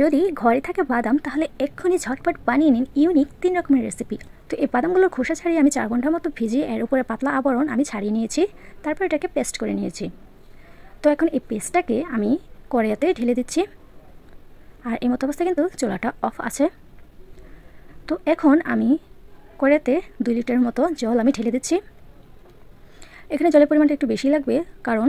যদি ঘরে থাকে বাদাম তাহলে এক্ষুনি ঝটপট বানিয়ে নিন ইউনিক 3 রকমের রেসিপি। তো এই বাদামগুলোর খোসা ছাড়িয়ে আমি 4 ঘন্টার মতো ভিজিয়ে এর উপরে পাতলা আবরণ আমি ছাড়িয়ে নিয়েছি, তারপর এটাকে পেস্ট করে নিয়েছি। তো এখন এই পেস্টটাকে আমি কড়াইতে ঢেলে দিচ্ছি, আর এই মতো অবস্থায় কিন্তু চুলাটা অফ আছে। তো এখন আমি কড়াইতে 2 লিটার মতো জল আমি ঢেলে দিচ্ছি। এখানে জলের পরিমাণটা একটু বেশি লাগবে, কারণ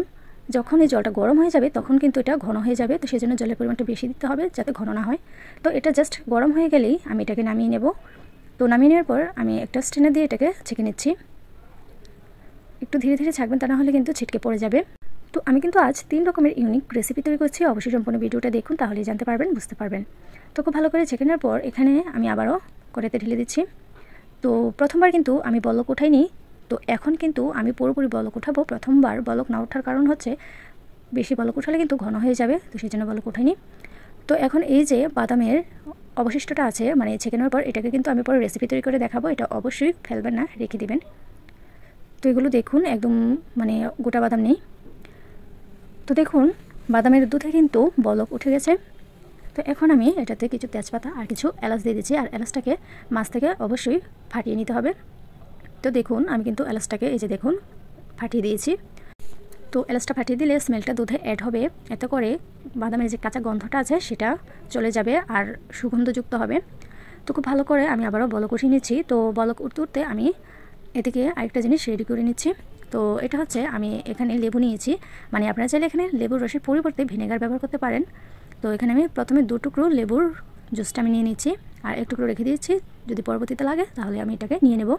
যখন এই জলটা গরম হয়ে যাবে তখন কিন্তু এটা ঘন হয়ে যাবে, তো সেজন্য জলের পরিমাণটা বেশি দিতে হবে যাতে ঘন না হয়। তো এটা জাস্ট গরম হয়ে গেলেই আমি এটাকে নামিয়ে নেব। তো নামিয়ে নেওয়ার পর আমি একটা স্ট্রেনার দিয়ে এটাকে ছেঁকে নিচ্ছি। একটু ধীরে ধীরে ছাঁকবেন, তা না হলে কিন্তু ছিটকে পড়ে যাবে। তো আমি কিন্তু আজ 3 রকমের ইউনিক রেসিপি তৈরি করছি, অবশ্যই সম্পূর্ণ ভিডিওটা দেখুন, তাহলেই জানতে পারবেন, বুঝতে পারবেন। তো খুব ভালো করে ছেঁকে নেওয়ার পর এখানে আমি আবারও কড়াইতে ঢেলে দিচ্ছি। তো প্রথমবার কিন্তু আমি বলক উঠাইনি, তো এখন কিন্তু আমি পুরোপুরি বলক উঠাবো। প্রথমবার বলক না ওঠার কারণ হচ্ছে বেশি বলক উঠালে কিন্তু ঘন হয়ে যাবে, তো সেই জন্য বলক উঠাইনি। তো এখন এই যে বাদামের অবশিষ্টটা আছে, মানে ছেঁকে নেওয়ার পর, এটাকে কিন্তু আমি পরে রেসিপি তৈরি করে দেখাবো, এটা অবশ্যই ফেলবেন না, রেখে দিবেন। তো এগুলো দেখুন একদম মানে গোটা বাদাম নেই। তো দেখুন বাদামের দুধে কিন্তু বলক উঠে গেছে। তো এখন আমি এটাতে কিছু তেজপাতা আর কিছু এলাচ দিয়ে দিচ্ছি, আর এলাচটাকে মাছ থেকে অবশ্যই ফাটিয়ে নিতে হবে। তো দেখুন আমি কিন্তু এলাচটাকে এই যে দেখুন ফাটিয়ে দিয়েছি। তো এলাচটা ফাটিয়ে দিলে স্মেলটা দুধে অ্যাড হবে, এতে করে বাদামের যে কাঁচা গন্ধটা আছে সেটা চলে যাবে আর সুগন্ধযুক্ত হবে। তো খুব ভালো করে আমি আবারও বলক উঠিয়ে নিচ্ছি। তো বলক উঠতে উঠতে আমি এদিকে আরেকটা জিনিস রেডি করে নিচ্ছি। তো এটা হচ্ছে আমি এখানে লেবু নিয়েছি, মানে আপনারা চাইলে এখানে লেবুর রসের পরিবর্তে ভিনেগার ব্যবহার করতে পারেন। তো এখানে আমি প্রথমে 2 টুকরো লেবুর জুসটা আমি নিয়ে নিচ্ছি, আর 1 টুকরো রেখে দিয়েছি, যদি পরবর্তীতে লাগে তাহলে আমি এটাকে নিয়ে নেব।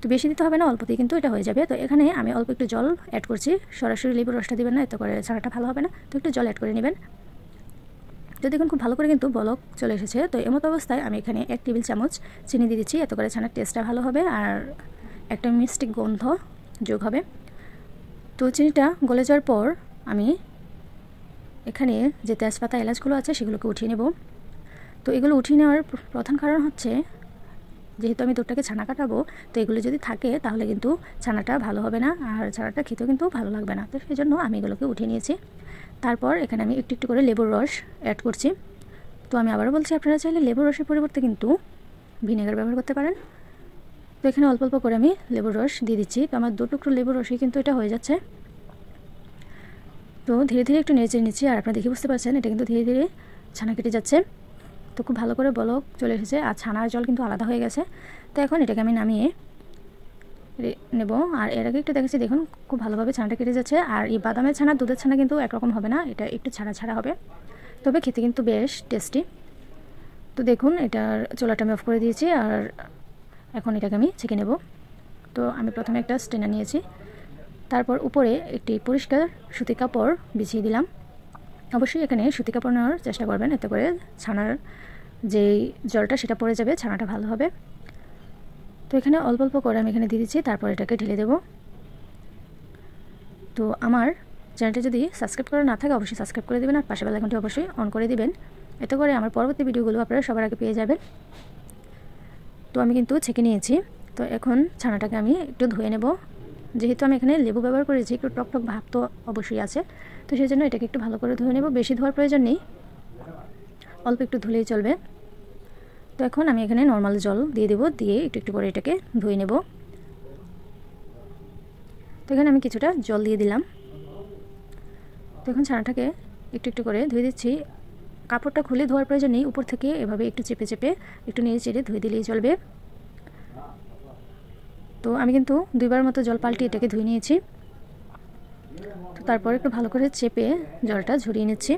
তো বেশি দিতে হবে না, অল্পতেই কিন্তু এটা হয়ে যাবে। তো এখানে আমি অল্প একটু জল অ্যাড করছি, সরাসরি লেবুর রসটা দিবেন না, এতে করে ছানাটা ভালো হবে না, তো একটু জল অ্যাড করে নেবেন। তো দেখুন খুব ভালো করে কিন্তু বলক চলে এসেছে। তো এমতো অবস্থায় আমি এখানে 1 টেবিল চামচ চিনি দিয়ে দিচ্ছি, এতে করে ছানার টেস্টটা ভালো হবে আর একটা মিষ্টি গন্ধ যোগ হবে। তো চিনিটা গলে যাওয়ার পর আমি এখানে যে তেজপাতা এলাচগুলো আছে সেগুলোকে উঠিয়ে নেব। তো এগুলো উঠিয়ে নেওয়ার প্রধান কারণ হচ্ছে, যেহেতু আমি দুধটাকে ছানা কাটাবো, তো এগুলো যদি থাকে তাহলে কিন্তু ছানাটা ভালো হবে না, আর ছানাটা খেতেও কিন্তু ভালো লাগবে না। তো সেই জন্য আমি এগুলোকে উঠিয়ে নিয়েছি। তারপর এখানে আমি একটু একটু করে লেবুর রস অ্যাড করছি। তো আমি আবারও বলছি, আপনারা চাইলে লেবুর রসের পরিবর্তে কিন্তু ভিনেগার ব্যবহার করতে পারেন। তো এখানে অল্প অল্প করে আমি লেবুর রস দিয়ে দিচ্ছি। তো আমার 2 টুকরো লেবুর রসই কিন্তু এটা হয়ে যাচ্ছে। তো ধীরে ধীরে একটু নেড়ে নিচ্ছি, আর আপনারা দেখে বুঝতে পারছেন এটা কিন্তু ধীরে ধীরে ছানা কেটে যাচ্ছে। তো খুব ভালো করে বলক চলে এসেছে, আর ছানার জল কিন্তু আলাদা হয়ে গেছে। তো এখন এটাকে আমি নামিয়ে নেব। আর এর আগে একটু দেখেছি, দেখুন খুব ভালোভাবে ছানাটা কেটে যাচ্ছে। আর এই বাদামের ছানা দুধের ছানা কিন্তু একরকম হবে না, এটা একটু ছাড়া ছাড়া হবে, তবে খেতে কিন্তু বেশ টেস্টি। তো দেখুন এটার চুলাটা আমি অফ করে দিয়েছি, আর এখন এটাকে আমি ছেঁকে নেব। তো আমি প্রথমে একটা স্ট্রেনার নিয়েছি, তারপর উপরে একটি পরিষ্কার সুতি কাপড় বিছিয়ে দিলাম। অবশ্যই এখানে সুতি কাপড় নেওয়ার চেষ্টা করবেন, এতে করে ছানার যেই জলটা সেটা পড়ে যাবে, ছানাটা ভালো হবে। তো এখানে অল্প অল্প করে আমি এখানে দিয়ে দিচ্ছি, তারপর এটাকে ঢেলে দেব। তো আমার চ্যানেলটা যদি সাবস্ক্রাইব করা না থাকে অবশ্যই সাবস্ক্রাইব করে দেবেন, আর পাশে বেল আইকনটি অবশ্যই অন করে দিবেন, এতে করে আমার পরবর্তী ভিডিওগুলো আপনারা সবার আগে পেয়ে যাবেন। তো আমি কিন্তু ছেঁকে নিয়েছি। তো এখন ছানাটাকে আমি একটু ধুয়ে নেব, যেহেতু আমি এখানে লেবু ব্যবহার করেছি, একটু টকটক ভাব তো অবশ্যই আছে, তো সেই জন্য এটাকে একটু ভালো করে ধুয়ে নেব। বেশি ধোয়ার প্রয়োজন নেই, অল্প একটু ধুলেই চলবে। তো এখন আমি এখানে নর্মাল জল দিয়ে দেবো, দিয়ে একটু একটু করে এটাকে ধুয়ে নেব। তো এখানে আমি কিছুটা জল দিয়ে দিলাম। তো এখন ছানাটাকে একটু একটু করে ধুয়ে দিচ্ছি। কাপড়টা খুলে ধোয়ার প্রয়োজন নেই, উপর থেকে এভাবে একটু চেপে চেপে একটু নেড়ে চেড়ে ধুয়ে দিলেই চলবে। তো আমি কিন্তু 2বার মতো জল পাল্টিয়ে এটাকে ধুয়ে নিয়েছি। তো তারপর একটু ভালো করে চেপে জলটা ঝরিয়ে নিচ্ছি।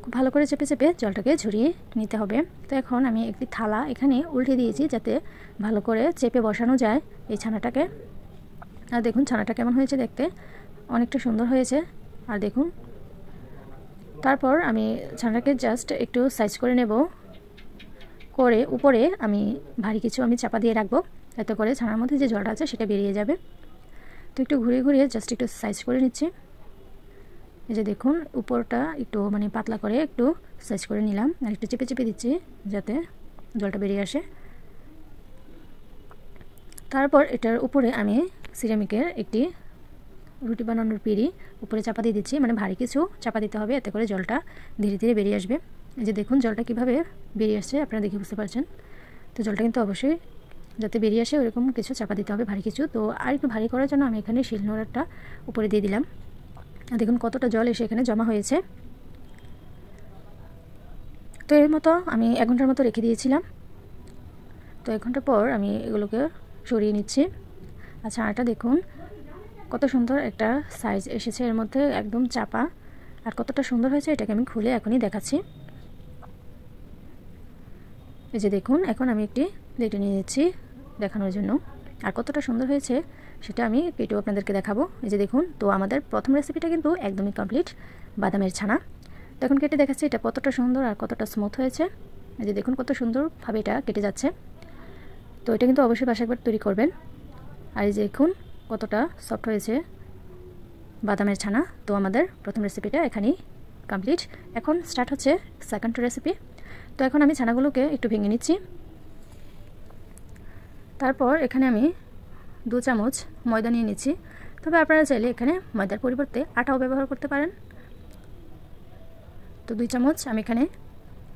খুব ভালো করে চেপে চেপে জলটাকে ঝরিয়ে নিতে হবে। তো এখন আমি একটি থালা এখানে উল্টে দিয়েছি, যাতে ভালো করে চেপে বসানো যায় এই ছানাটাকে। আর দেখুন ছানাটা কেমন হয়েছে দেখতে, অনেকটা সুন্দর হয়েছে। আর দেখুন তারপর আমি ছানাটাকে জাস্ট একটু সাইজ করে নেব, করে উপরে আমি ভারী কিছু আমি চাপা দিয়ে রাখবো, এতে করে ছানার মধ্যে যে জলটা আছে সেটা বেরিয়ে যাবে। তো একটু ঘুরিয়ে ঘুরিয়ে জাস্ট একটু সাইজ করে নিচ্ছি। এই যে দেখুন উপরটা একটু মানে পাতলা করে একটু সাইজ করে নিলাম, আর একটু চেপে চেপে দিচ্ছি যাতে জলটা বেরিয়ে আসে। তারপর এটার উপরে আমি সিরামিকের একটি রুটি বানানোর পিঁড়ি উপরে চাপা দিয়ে দিচ্ছি, মানে ভারী কিছু চাপা দিতে হবে, এতে করে জলটা ধীরে ধীরে বেরিয়ে আসবে। এই যে দেখুন জলটা কীভাবে বেরিয়ে আসছে, আপনারা দেখে বুঝতে পারছেন। তো জলটা কিন্তু অবশ্যই যাতে বেরিয়ে আসে ওরকম কিছু চাপা দিতে হবে, ভারী কিছু। তো আর একটু ভারী করার জন্য আমি এখানে শিলনোড়াটা উপরে দিয়ে দিলাম। আর দেখুন কতটা জল এসে এখানে জমা হয়েছে। তো এর মতো আমি 1 ঘন্টার মতো রেখে দিয়েছিলাম। তো 1 ঘন্টা পর আমি এগুলোকে সরিয়ে নিচ্ছি। আচ্ছা, ছানাটা দেখুন কত সুন্দর একটা সাইজ এসেছে, এর মধ্যে একদম চাপা। আর কতটা সুন্দর হয়েছে এটাকে আমি খুলে এখনই দেখাচ্ছি। এই যে দেখুন, এখন আমি একটি প্লেটে নিয়ে নিচ্ছি দেখানোর জন্য। আর কতটা সুন্দর হয়েছে সেটা আমি কেটেও আপনাদেরকে দেখাবো। এই যে দেখুন, তো আমাদের প্রথম রেসিপিটা কিন্তু একদমই কমপ্লিট, বাদামের ছানা। তো এখন কেটে দেখাচ্ছি এটা কতটা সুন্দর আর কতটা স্মুথ হয়েছে। এই যে দেখুন কত সুন্দরভাবে এটা কেটে যাচ্ছে। তো এটা কিন্তু অবশ্যই বাসায় একবার তৈরি করবেন। আর এই যে দেখুন কতটা সফট হয়েছে বাদামের ছানা। তো আমাদের প্রথম রেসিপিটা এখানেই কমপ্লিট। এখন স্টার্ট হচ্ছে সেকেন্ড রেসিপি। তো এখন আমি ছানাগুলোকে একটু ভেঙে নিচ্ছি। তারপর এখানে আমি 2 চামচ ময়দা নিয়ে নিচ্ছি। তবে আপনারা চাইলে এখানে ময়দার পরিবর্তে আটাও ব্যবহার করতে পারেন। তো 2 চামচ আমি এখানে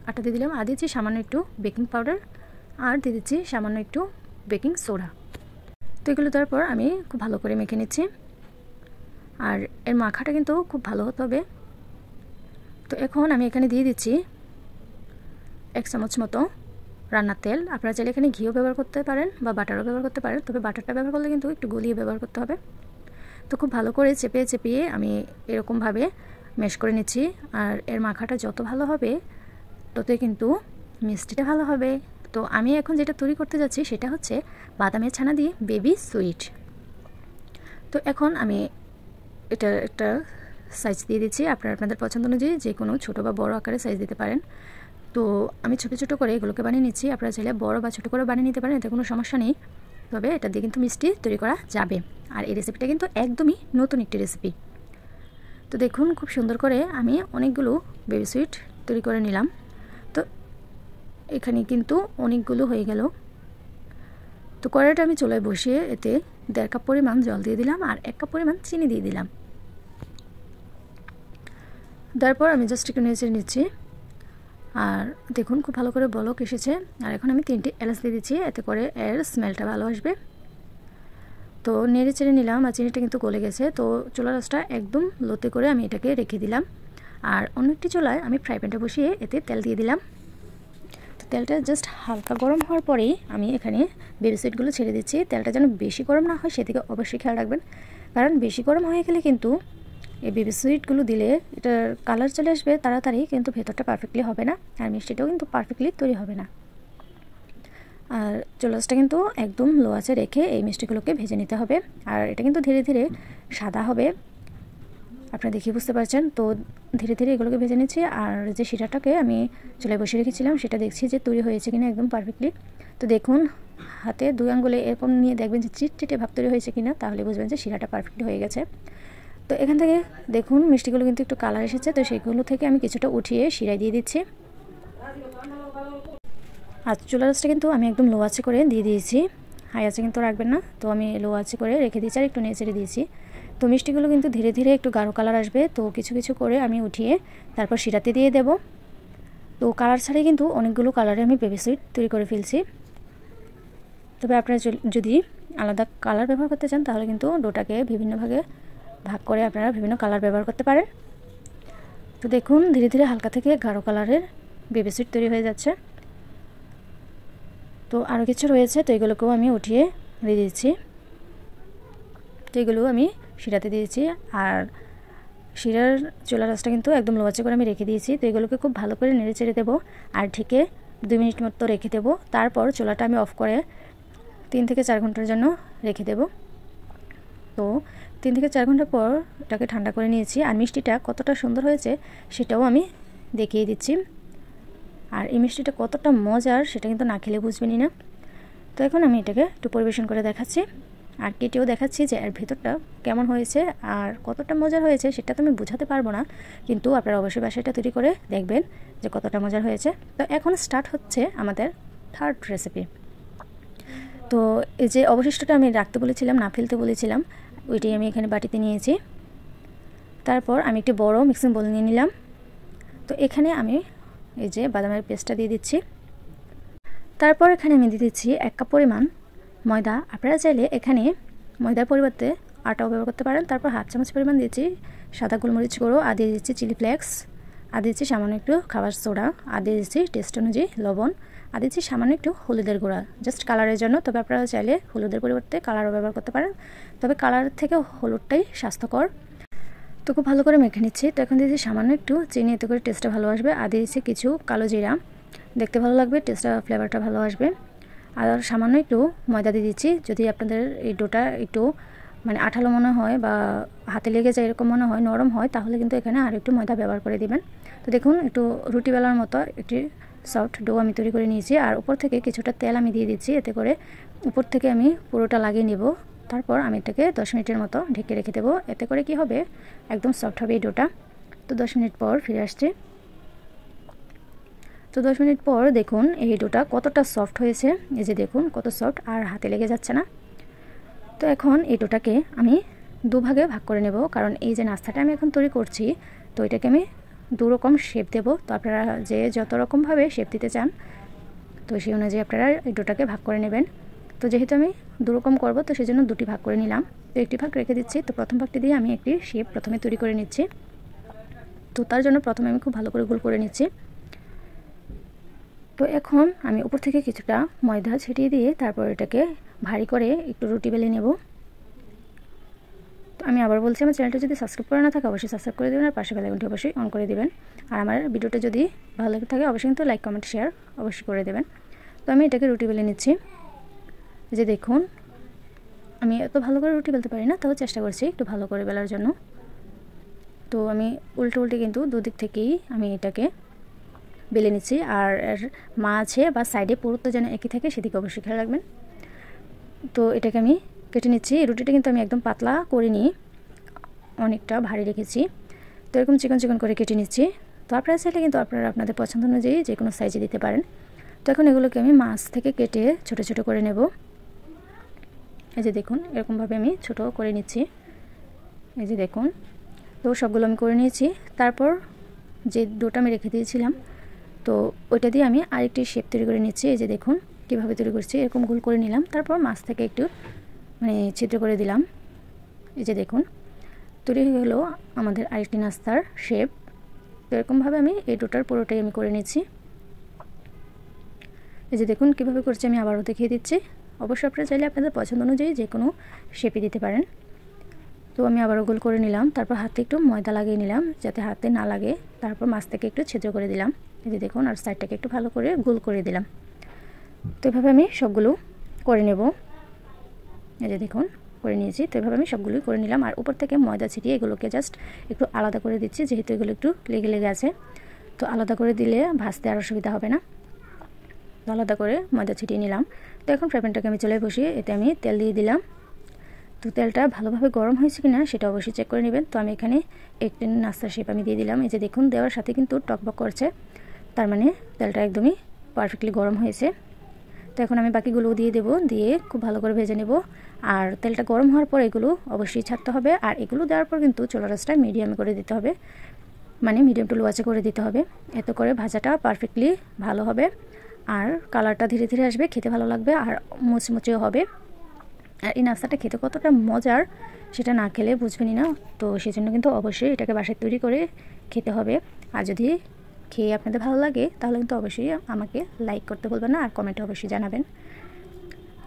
আটা দিয়ে দিলাম। আর দিচ্ছি সামান্য একটু বেকিং পাউডার, আর দিয়ে দিচ্ছি সামান্য একটু বেকিং সোডা। তো এগুলো দেওয়ার পর আমি খুব ভালো করে মেখে নিচ্ছি। আর এর মাখাটা কিন্তু খুব ভালো হতে হবে। তো এখন আমি এখানে দিয়ে দিচ্ছি 1 চামচ মতো রান্নার তেল। আপনারা চাইলে এখানে ঘিও ব্যবহার করতে পারেন বা বাটারও ব্যবহার করতে পারেন, তবে বাটারটা ব্যবহার করলে কিন্তু একটু গলিয়ে ব্যবহার করতে হবে। তো খুব ভালো করে চেপিয়ে আমি এরকমভাবে ম্যাশ করে নিচ্ছি। আর এর মাখাটা যত ভালো হবে ততই কিন্তু মিষ্টিটা ভালো হবে। তো আমি এখন যেটা তৈরি করতে যাচ্ছি সেটা হচ্ছে বাদামের ছানা দিয়ে বেবি সুইট। তো এখন আমি এটা একটা সাইজ দিয়ে দিচ্ছি। আপনারা আপনাদের পছন্দ অনুযায়ী যে কোনো ছোটো বা বড় আকারে সাইজ দিতে পারেন। তো আমি ছোটো ছোটো করে এগুলোকে বানিয়ে নিচ্ছি। আপনারা চাইলে বড় বা ছোটো করে বানিয়ে নিতে পারেন, এতে কোনো সমস্যা নেই। তবে এটা দিয়ে কিন্তু মিষ্টি তৈরি করা যাবে। আর এই রেসিপিটা কিন্তু একদমই নতুন একটি রেসিপি। তো দেখুন খুব সুন্দর করে আমি অনেকগুলো বেবি সুইট তৈরি করে নিলাম। তো এখানে কিন্তু অনেকগুলো হয়ে গেল। তো কড়াইটা আমি চুলায় বসিয়ে এতে 1.5 কাপ পরিমাণ জল দিয়ে দিলাম আর 1 কাপ পরিমাণ চিনি দিয়ে দিলাম। তারপর আমি জাস্ট একটু নেড়ে নিচ্ছি। আর দেখুন খুব ভালো করে বলক এসেছে। আর এখন আমি 3টি এলাচ দিয়ে দিচ্ছি, এতে করে এর স্মেলটা ভালো আসবে। তো নেড়ে চেড়ে নিলাম আর চিনিটা কিন্তু গলে গেছে। তো চুলার আঁচটা একদম লোতে করে আমি এটাকে রেখে দিলাম। আর অন্য একটি চুলায় আমি ফ্রাই প্যানটা বসিয়ে এতে তেল দিয়ে দিলাম। তো তেলটা জাস্ট হালকা গরম হওয়ার পরেই আমি এখানে বেবি সুইটগুলো ছেড়ে দিচ্ছি। তেলটা যেন বেশি গরম না হয় সেদিকে অবশ্যই খেয়াল রাখবেন, কারণ বেশি গরম হয়ে গেলে কিন্তু এই বেবি সুইটগুলো দিলে এটার কালার চলে আসবে তাড়াতাড়ি, কিন্তু ভেতরটা পারফেক্টলি হবে না আর মিষ্টিটাও কিন্তু পারফেক্টলি তৈরি হবে না। আর চুলাসটা কিন্তু একদম লো আঁচে রেখে এই মিষ্টিগুলোকে ভেজে নিতে হবে। আর এটা কিন্তু ধীরে ধীরে সাদা হবে, আপনারা দেখে বুঝতে পারছেন। তো ধীরে ধীরে এগুলোকে ভেজে নিচ্ছি। আর যে শিরাটাকে আমি চুলায় বসিয়ে রেখেছিলাম সেটা দেখছি যে তৈরি হয়েছে কিনা একদম পারফেক্টলি। তো দেখুন হাতে 2 আঙ্গুলে এরকম নিয়ে দেখবেন যে চিটচিটে ভাব তৈরি হয়েছে কিনা, তাহলে বুঝবেন যে শিরাটা পারফেক্টলি হয়ে গেছে। তো এখান থেকে দেখুন মিষ্টিগুলো কিন্তু একটু কালার এসেছে। তো সেগুলো থেকে আমি কিছুটা উঠিয়ে শিরায় দিয়ে দিচ্ছি। আর চুলার আঁচটা কিন্তু আমি একদম লো আঁচে করে দিয়ে দিয়েছি, হাই আঁচে কিন্তু রাখবেন না। তো আমি লো আঁচে করে রেখে দিয়েছি আর একটু নেড়ে দিয়েছি। তো মিষ্টিগুলো কিন্তু ধীরে ধীরে একটু গাঢ় কালার আসবে। তো কিছু কিছু করে আমি উঠিয়ে তারপর শিরাতে দিয়ে দেব। তো কালার ছাড়াই কিন্তু অনেকগুলো কালারে আমি বেবি সুইট তৈরি করে ফেলছি। তবে আপনারা যদি আলাদা কালার ব্যবহার করতে চান তাহলে কিন্তু ডোটাকে বিভিন্ন ভাগ করে আপনারা বিভিন্ন কালার ব্যবহার করতে পারেন। তো দেখুন ধীরে ধীরে হালকা থেকে গাঢ় কালারের বেবি সুইট তৈরি হয়ে যাচ্ছে। তো আরও কিছু রয়েছে, তো এগুলোকেও আমি উঠিয়ে দিয়ে দিচ্ছি। তো এগুলো আমি শিরাতে দিয়েছি। আর শিরার চুলার আঁচটা কিন্তু একদম লো আঁচে করে আমি রেখে দিয়েছি। তো এগুলোকে খুব ভালো করে নেড়ে চেড়ে দেবো আর ঢেকে 2 মিনিট মতো রেখে দেবো। তারপর চুলাটা আমি অফ করে 3 থেকে 4 ঘন্টার জন্য রেখে দেব। তো 3 থেকে 4 ঘন্টা পর এটাকে ঠান্ডা করে নিয়েছি। আর মিষ্টিটা কতটা সুন্দর হয়েছে সেটাও আমি দেখিয়ে দিচ্ছি। আর এই মিষ্টিটা কতটা মজার সেটা কিন্তু না খেলে বুঝবেনই না। তো এখন আমি এটাকে একটু পরিবেশন করে দেখাচ্ছি আর কেটেও দেখাচ্ছি যে এর ভেতরটা কেমন হয়েছে আর কতটা মজার হয়েছে সেটা তো আমি বোঝাতে পারবো না, কিন্তু আপনারা অবশ্যই বাসায় এটা তৈরি করে দেখবেন যে কতটা মজার হয়েছে। তো এখন স্টার্ট হচ্ছে আমাদের থার্ড রেসিপি। তো এই যে অবশিষ্টটা আমি রাখতে বলেছিলাম, না ফেলতে বলেছিলাম, ওইটাই আমি এখানে বাটিতে নিয়েছি। তারপর আমি একটি বড় মিক্সিং বোল নিয়ে নিলাম। তো এখানে আমি এই যে বাদামের পেস্টটা দিয়ে দিচ্ছি। তারপর এখানে আমি দিয়ে দিচ্ছি 1 কাপ পরিমাণ ময়দা। আপনারা চাইলে এখানে ময়দার পরিবর্তে আটাও ব্যবহার করতে পারেন। তারপর হাফ চামচ পরিমাণ দিয়েছি সাদা গোলমরিচ গুঁড়ো, আর দিয়ে দিচ্ছি চিলি ফ্লেক্স, আর দিচ্ছি সামান্য একটু খাবার সোডা, আর দিয়ে দিচ্ছি টেস্ট অনুযায়ী লবণ, আর দিচ্ছি সামান্য একটু হলুদের গুঁড়া জাস্ট কালারের জন্য। তবে আপনারা চাইলে হলুদের পরিবর্তে কালারও ব্যবহার করতে পারেন, তবে কালার থেকে হলুদটাই স্বাস্থ্যকর। তো খুব ভালো করে মেখে নিচ্ছি। তো এখন দিয়েছি সামান্য একটু চিনি, এতে করে টেস্টটা ভালো আসবে। আর দিয়েছি কিছু কালো জিরা, দেখতে ভালো লাগবে, টেস্টটা ফ্লেভারটা ভালো আসবে। আর সামান্য একটু ময়দা দিয়ে দিচ্ছি। যদি আপনাদের এই ডোটা একটু মানে আঠালো মনে হয় বা হাতে লেগে যায় এরকম মনে হয়, নরম হয়, তাহলে কিন্তু এখানে আর একটু ময়দা ব্যবহার করে দিবেন। তো দেখুন একটু রুটি বেলার মতো একটি সফট ডো আমি তৈরি করে নিয়েছি। আর উপর থেকে কিছুটা তেল আমি দিয়ে দিচ্ছি, এতে করে উপর থেকে আমি পুরোটা লাগিয়ে নেব। তারপর আমি এটাকে 10 মিনিটের মতো ঢেকে রেখে দেবো। এতে করে কি হবে, একদম সফট হবে এই ডোটা। তো 10 মিনিট পর ফিরে আসছি। তো 10 মিনিট পর দেখুন এই ডোটা কতটা সফট হয়েছে। এই যে দেখুন কত সফট, আর হাতে লেগে যাচ্ছে না। তো এখন এই ডোটাকে আমি দুভাগে ভাগ করে নেব, কারণ এই যে নাস্তাটা আমি এখন তৈরি করছি, তো এটাকে আমি 2 রকম শেপ দেব। তো আপনারা যে যত রকমভাবে শেপ দিতে চান, তো সেই অনুযায়ী আপনারা এই ডোটাকে ভাগ করে নেবেন। তো যেহেতু আমি 2 রকম করবো, তো সেই জন্য 2টি ভাগ করে নিলাম। তো একটি ভাগ রেখে দিচ্ছি। তো প্রথম ভাগটি দিয়ে আমি একটি শেপ প্রথমে তৈরি করে নিচ্ছি। তো তার জন্য প্রথমে আমি খুব ভালো করে গোল করে নিচ্ছি। তো এখন আমি উপর থেকে কিছুটা ময়দা ছিটিয়ে দিয়ে তারপর এটাকে ভারী করে একটু রুটি বেলে নেব। তো আমি আবার বলছি, আমার চ্যানেলটা যদি সাবস্ক্রাইব করে না থাকে অবশ্যই সাবস্ক্রাইব করে দেবেন, আর পাশে বেল আইকনটি অবশ্যই অন করে দেবেন। আর আমার ভিডিওটা যদি ভালো লাগে থাকে অবশ্যই কিন্তু লাইক, কমেন্ট, শেয়ার অবশ্যই করে দেবেন। তো আমি এটাকে রুটি বেলে নিচ্ছি। যে দেখুন আমি এত ভালো করে রুটি বেলতে পারি না, তাও চেষ্টা করছি একটু ভালো করে বেলার জন্য। তো আমি উল্টে উল্টে কিন্তু দুদিক থেকেই আমি এটাকে বেলে নিচ্ছি। আর মাঝে বা সাইডে পুরোটা যেন একই থাকে সেদিকে অবশ্যই খেয়াল রাখবেন। তো এটাকে আমি কেটে নিচ্ছি। রুটিটা কিন্তু আমি একদম পাতলা করে নিয়ে অনেকটা ভারী রেখেছি। তো এরকম চিকন চিকন করে কেটে নিচ্ছি। তো আপনারা চাইলে কিন্তু আপনারা আপনাদের পছন্দ অনুযায়ী যে কোনো সাইজে দিতে পারেন। তো এখন এগুলোকে আমি মাছ থেকে কেটে ছোট ছোট করে নেব। এই যে দেখুন এরকমভাবে আমি ছোট করে নিচ্ছি। এই যে দেখুন, তো সবগুলো আমি করে নিয়েছি। তারপর যে ডোটা আমি রেখে দিয়েছিলাম, তো ওইটা দিয়ে আমি আরেকটি শেপ তৈরি করে নিচ্ছি। এই যে দেখুন কীভাবে তৈরি করছি, এরকম গোল করে নিলাম। তারপর মাছ থেকে একটু মানে ছিদ্র করে দিলাম। এই যে দেখুন তৈরি হয়ে গেলো আমাদের আরেকটি নাস্তার শেপ। তো এরকমভাবে আমি এই ডোটার পুরোটাই আমি করে নিচ্ছি। এই যে দেখুন কীভাবে করছি আমি আবারও দেখিয়ে দিচ্ছি। অবশ্যই আপনারা চাইলে আপনাদের পছন্দ অনুযায়ী যে কোনো শেপই দিতে পারেন। তো আমি আবারও গোল করে নিলাম। তারপর হাতে একটু ময়দা লাগিয়ে নিলাম যাতে হাতে না লাগে। তারপর মাছ থেকে একটু ছিদ্র করে দিলাম। এই যে দেখুন, আর সাইডটাকে একটু ভালো করে গোল করে দিলাম। তো এভাবে আমি সবগুলো করে নেব। এই যে দেখুন করে নিয়েছি। তো এভাবে আমি সবগুলোই করে নিলাম। আর উপর থেকে ময়দা ছিটিয়ে এগুলোকে জাস্ট একটু আলাদা করে দিচ্ছি, যেহেতু এগুলো একটু লেগে লেগে আছে। তো আলাদা করে দিলে ভাজতে আর অসুবিধা হবে না। তো আলাদা করে ময়দা ছিটিয়ে নিলাম। তো এখন ফ্রাই প্যানটাকে আমি চলে বসিয়ে এতে আমি তেল দিয়ে দিলাম। তো তেলটা ভালোভাবে গরম হয়েছে কিনা সেটা অবশ্যই চেক করে নেবেন। তো আমি এখানে একটি নাস্তার শেপ আমি দিয়ে দিলাম। এই যে দেখুন দেওয়ার সাথে কিন্তু টকবক করছে, তার মানে তেলটা একদমই পারফেক্টলি গরম হয়েছে। তো এখন আমি বাকিগুলো দিয়ে দেব, দিয়ে খুব ভালো করে ভেজে নেব। আর তেলটা গরম হওয়ার পর এগুলো অবশ্যই ছাড়তে হবে। আর এগুলো দেওয়ার পর কিন্তু চুলার আঁচটা মিডিয়াম করে দিতে হবে, মানে মিডিয়াম টু লো আঁচে করে দিতে হবে। এতে করে ভাজাটা পারফেক্টলি ভালো হবে, আর কালারটা ধীরে ধীরে আসবে, খেতে ভালো লাগবে, আর মুচমুচেও হবে। আর এই নাস্তাটা খেতে কতটা মজার সেটা না খেলে বুঝবেনই না। তো সেই জন্য কিন্তু অবশ্যই এটাকে বাসায় তৈরি করে খেতে হবে। আর যদি খেয়ে আপনাদের ভালো লাগে তাহলে কিন্তু অবশ্যই আমাকে লাইক করতে ভুলবেন না, আর কমেন্টে অবশ্যই জানাবেন।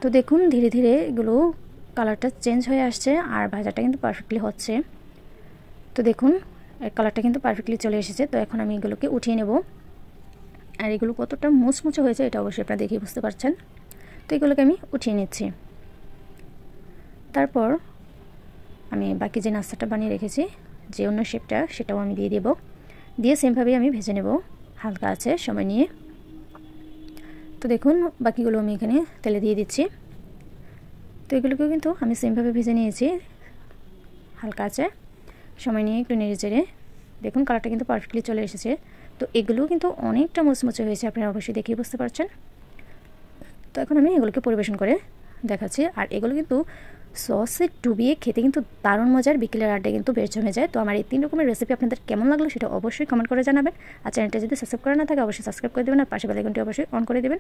তো দেখুন ধীরে ধীরে এগুলো কালারটা চেঞ্জ হয়ে আসছে, আর ভাজাটা কিন্তু পারফেক্টলি হচ্ছে। তো দেখুন কালারটা কিন্তু পারফেক্টলি চলে এসেছে। তো এখন আমি এগুলোকে উঠিয়ে নেব। আর এগুলো কতটা মুচমুচে হয়েছে এটা অবশ্যই আপনারা দেখে বুঝতে পারছেন। তো এগুলোকে আমি উঠিয়ে নিচ্ছি। তারপর আমি বাকি যে নাস্তাটা বানিয়ে রেখেছি, যে অন্য শেপটা, সেটাও আমি দিয়ে দেব। দিয়ে সেমভাবেই আমি ভেজে নেব হালকা আছে সময় নিয়ে। তো দেখুন বাকিগুলো আমি এখানে তেলে দিয়ে দিচ্ছি। তো এগুলোকেও কিন্তু আমি সেমভাবে ভেজে নিয়েছি হালকা আছে সময় নিয়ে, একটু নেড়ে চেড়ে। দেখুন কালারটা কিন্তু পারফেক্টলি চলে এসেছে। তো এগুলোও কিন্তু অনেকটা মুচমুচে হয়েছে, আপনারা অবশ্যই দেখেই বুঝতে পারছেন। তো এখন আমি এগুলোকে পরিবেশন করে দেখাচ্ছি। আর এগুলো কিন্তু সসে ডুবিয়ে খেতে কিন্তু দারুণ মজার, বিকেলের আড্ডায় কিন্তু বেশ জমে যায়। তো আমার এই 3 রকমের রেসিপি আপনাদের কেমন লাগলো সেটা অবশ্যই কমেন্ট করে জানাবেন। আর চ্যানেলটা যদি সাবস্ক্রাইব করা না থাকে অবশ্যই সাবস্ক্রাইব করে দেবেন, আর পাশে বেল আইকনটি অবশ্যই অন করে দেবেন।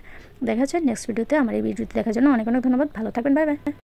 দেখা হচ্ছে নেক্সট ভিডিওতে। আমার এই ভিডিওটি দেখার জন্য অনেক অনেক ধন্যবাদ। ভালো থাকবেন, বাই বাই।